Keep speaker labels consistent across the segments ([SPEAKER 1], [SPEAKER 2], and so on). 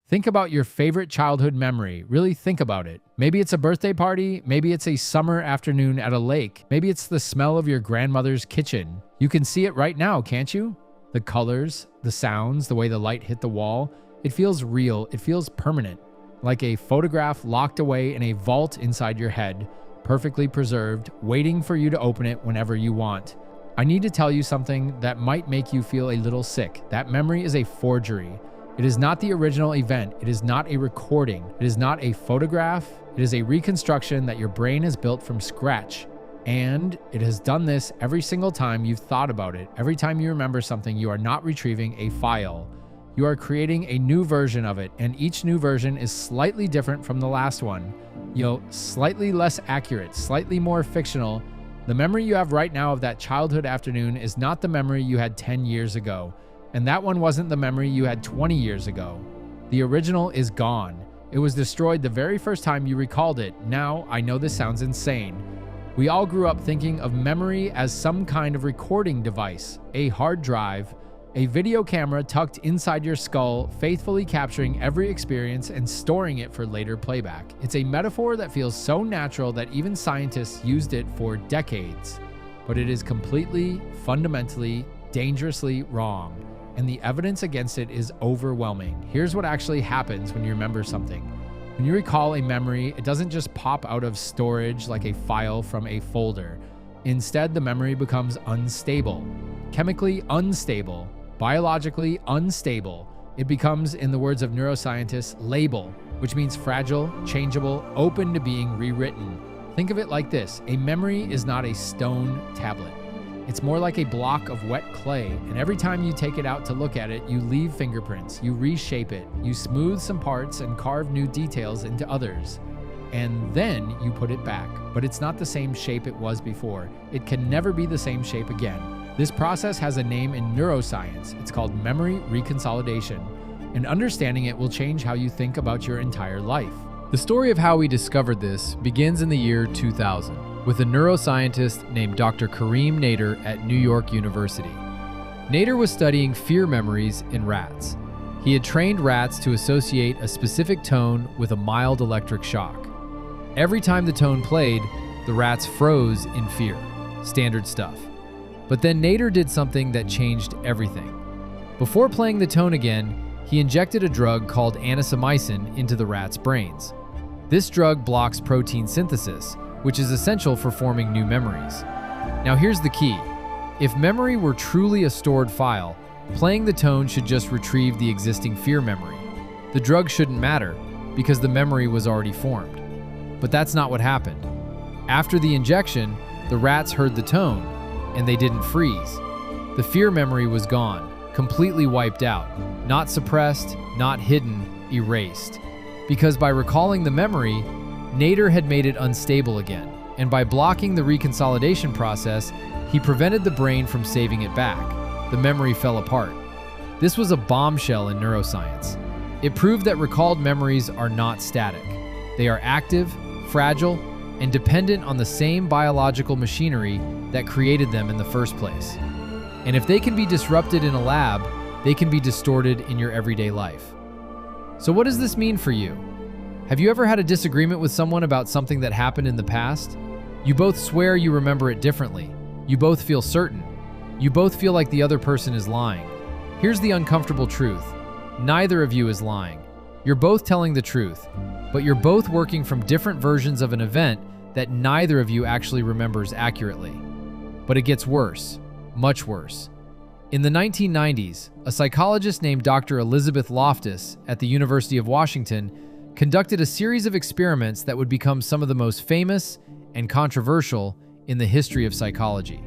[SPEAKER 1] Think about your favorite childhood memory. Really think about it. Maybe it's a birthday party. Maybe it's a summer afternoon at a lake. Maybe it's the smell of your grandmother's kitchen. You can see it right now, can't you? The colors, the sounds, the way the light hit the wall. It feels real. It feels permanent. Like a photograph locked away in a vault inside your head, perfectly preserved, waiting for you to open it whenever you want. I need to tell you something that might make you feel a little sick. That memory is a forgery. It is not the original event. It is not a recording. It is not a photograph. It is a reconstruction that your brain has built from scratch. And it has done this every single time you've thought about it. Every time you remember something, you are not retrieving a file. You are creating a new version of it, and each new version is slightly different from the last one. Slightly less accurate, slightly more fictional. The memory you have right now of that childhood afternoon is not the memory you had 10 years ago. And that one wasn't the memory you had 20 years ago. The original is gone. It was destroyed the very first time you recalled it. Now, I know this sounds insane. We all grew up thinking of memory as some kind of recording device, a hard drive, a video camera tucked inside your skull, faithfully capturing every experience and storing it for later playback. It's a metaphor that feels so natural that even scientists used it for decades. But it is completely, fundamentally, dangerously wrong. And the evidence against it is overwhelming. Here's what actually happens when you remember something. When you recall a memory, it doesn't just pop out of storage like a file from a folder. Instead, the memory becomes unstable, chemically unstable, biologically unstable. It becomes, in the words of neuroscientists, labile, which means fragile, changeable, open to being rewritten. Think of it like this. A memory is not a stone tablet. It's more like a block of wet clay, and every time you take it out to look at it, you leave fingerprints, you reshape it, you smooth some parts and carve new details into others. And then you put it back, but it's not the same shape it was before. It can never be the same shape again. This process has a name in neuroscience. It's called memory reconsolidation, and understanding it will change how you think about your entire life.
[SPEAKER 2] The story of how we discovered this begins in the year 2000. With a neuroscientist named Dr. Karim Nader at New York University. Nader was studying fear memories in rats. He had trained rats to associate a specific tone with a mild electric shock. Every time the tone played, the rats froze in fear. Standard stuff. But then Nader did something that changed everything. Before playing the tone again, he injected a drug called anisomycin into the rats' brains. This drug blocks protein synthesis, which is essential for forming new memories. Now here's the key. If memory were truly a stored file, playing the tone should just retrieve the existing fear memory. The drug shouldn't matter, because the memory was already formed. But that's not what happened. After the injection, the rats heard the tone, and they didn't freeze. The fear memory was gone, completely wiped out, not suppressed, not hidden, erased. Because by recalling the memory, Nader had made it unstable again, and by blocking the reconsolidation process, he prevented the brain from saving it back. The memory fell apart. This was a bombshell in neuroscience. It proved that recalled memories are not static. They are active, fragile, and dependent on the same biological machinery that created them in the first place. And if they can be disrupted in a lab, they can be distorted in your everyday life. So what does this mean for you? Have you ever had a disagreement with someone about something that happened in the past? You both swear you remember it differently. You both feel certain. You both feel like the other person is lying. Here's the uncomfortable truth. Neither of you is lying. You're both telling the truth, but you're both working from different versions of an event that neither of you actually remembers accurately. But it gets worse, much worse. In the 1990s, a psychologist named Dr. Elizabeth Loftus at the University of Washington conducted a series of experiments that would become some of the most famous and controversial in the history of psychology.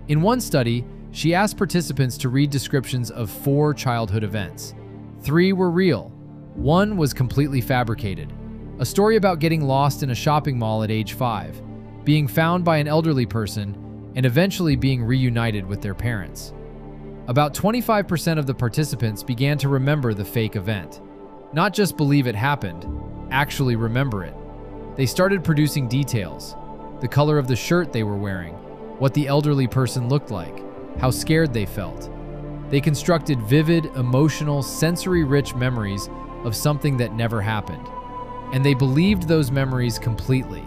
[SPEAKER 2] In one study, she asked participants to read descriptions of 4 childhood events. 3 were real. 1 was completely fabricated. A story about getting lost in a shopping mall at age 5, being found by an elderly person, and eventually being reunited with their parents. About 25% of the participants began to remember the fake event. Not just believe it happened, actually remember it. They started producing details. The color of the shirt they were wearing, what the elderly person looked like, how scared they felt. They constructed vivid, emotional, sensory-rich memories of something that never happened. And they believed those memories completely.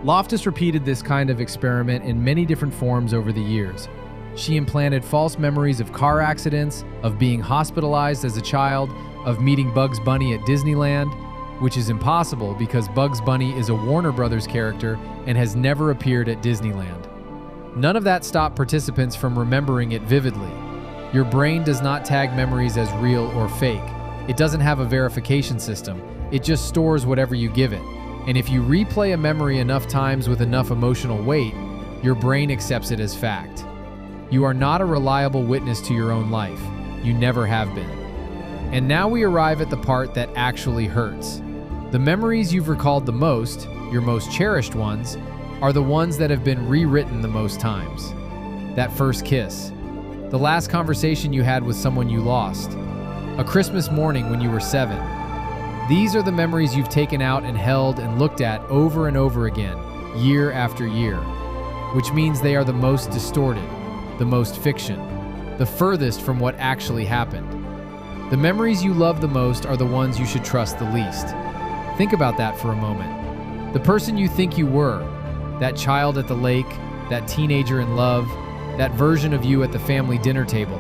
[SPEAKER 2] Loftus repeated this kind of experiment in many different forms over the years. She implanted false memories of car accidents, of being hospitalized as a child, of meeting Bugs Bunny at Disneyland, which is impossible because Bugs Bunny is a Warner Brothers character and has never appeared at Disneyland. None of that stopped participants from remembering it vividly. Your brain does not tag memories as real or fake. It doesn't have a verification system. It just stores whatever you give it. And if you replay a memory enough times with enough emotional weight, your brain accepts it as fact. You are not a reliable witness to your own life. You never have been. And now we arrive at the part that actually hurts. The memories you've recalled the most, your most cherished ones, are the ones that have been rewritten the most times. That first kiss. The last conversation you had with someone you lost. A Christmas morning when you were 7. These are the memories you've taken out and held and looked at over and over again, year after year. Which means they are the most distorted, the most fiction, the furthest from what actually happened. The memories you love the most are the ones you should trust the least. Think about that for a moment. The person you think you were, that child at the lake, that teenager in love, that version of you at the family dinner table,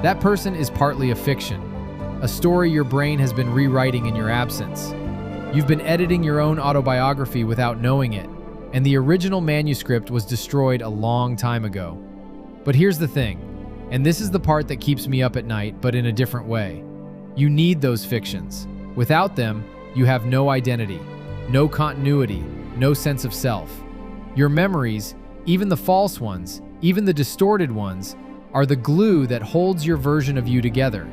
[SPEAKER 2] that person is partly a fiction, a story your brain has been rewriting in your absence. You've been editing your own autobiography without knowing it, and the original manuscript was destroyed a long time ago. But here's the thing, and this is the part that keeps me up at night, but in a different way. You need those fictions. Without them, you have no identity, no continuity, no sense of self. Your memories, even the false ones, even the distorted ones, are the glue that holds your version of you together.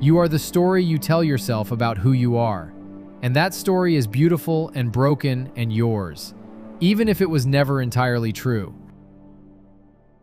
[SPEAKER 2] You are the story you tell yourself about who you are. And that story is beautiful and broken and yours, even if it was never entirely true.